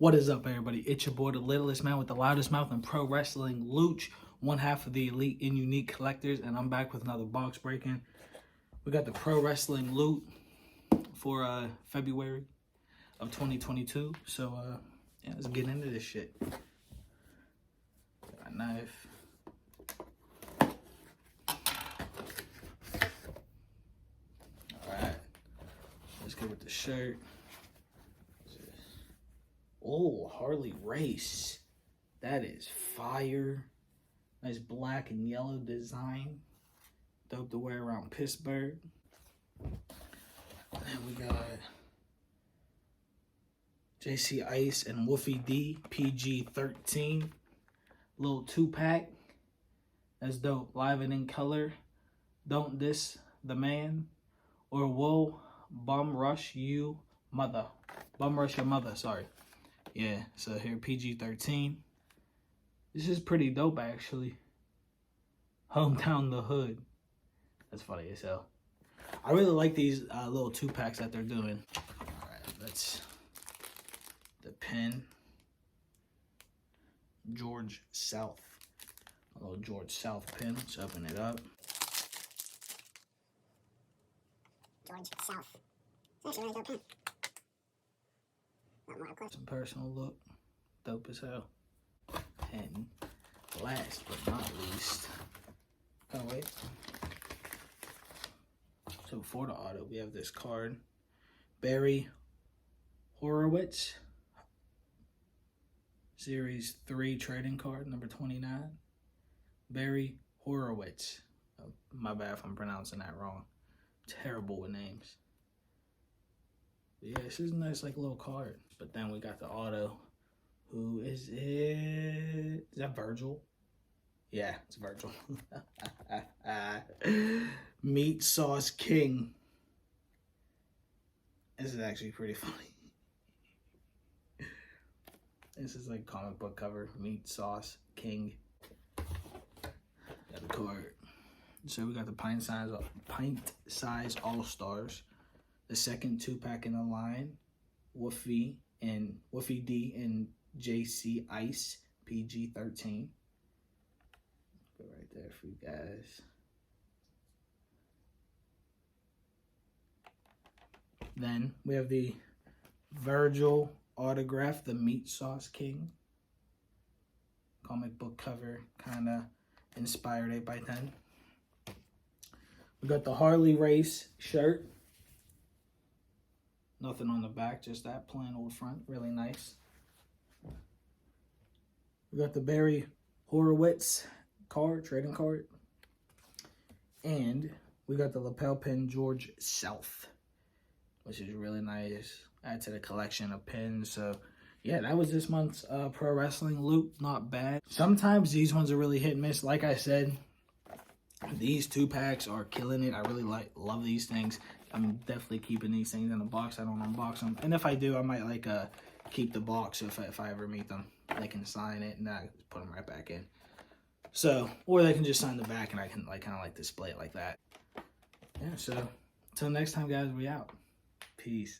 What is up, everybody? It's your boy, the littlest man with the loudest mouth in pro wrestling, Luch, one half of the elite and unique collectors, and I'm back with another box breaking. We got the pro wrestling loot for February of 2022. So yeah, let's get into this shit. Got a knife. All right, let's go with the shirt. Oh, Harley Race. That is fire. Nice black and yellow design. Dope to wear around Pittsburgh. And we got JC Ice and Wolfie D, PG-13. Little 2-pack. That's dope. Live and in color. Don't Diss the Man. Or Whoa, Bum Rush You Mother. Bum Rush Your Mother, sorry. Yeah, so here, PG-13. This is pretty dope, actually. Hometown the Hood. That's funny as hell. I really like these little 2-packs that they're doing. All right, let's... The pin. George South. A little George South pin. Let's open it up. George South. It's actually a really dope pin. Some personal look. Dope as hell. And last but not least, oh wait. So for the auto, we have this card. Barry Horowitz. Series 3 trading card, number 29. Barry Horowitz. Oh, my bad if I'm pronouncing that wrong. Terrible with names. Yeah, this is a nice like little card. But then we got the auto. Who is it? Is that Virgil? Yeah, it's Virgil. Meat Sauce King. This is actually pretty funny. This is like comic book cover. Meat Sauce King. Got the card. So we got the pint size All-Stars. The second 2-pack in the line, Wolfie D and JC Ice, PG-13. Go right there for you guys. Then we have the Virgil autograph, the Meat Sauce King. Comic book cover, kind of inspired 8x10. We got the Harley Race shirt. Nothing on the back, just that plain old front. Really nice. We got the Barry Horowitz card, trading card. And we got the lapel pin George South, which is really nice. Add to the collection of pins. So, yeah, that was this month's pro wrestling loot. Not bad. Sometimes these ones are really hit and miss. Like I said, these 2-packs are killing it. I really love these things. I'm definitely keeping these things in the box. I don't unbox them. And if I do, I might like keep the box if I ever meet them. They can sign it and I put them right back in. So, or they can just sign the back and I can like kind of like display it like that. Yeah, so until next time, guys, we out. Peace.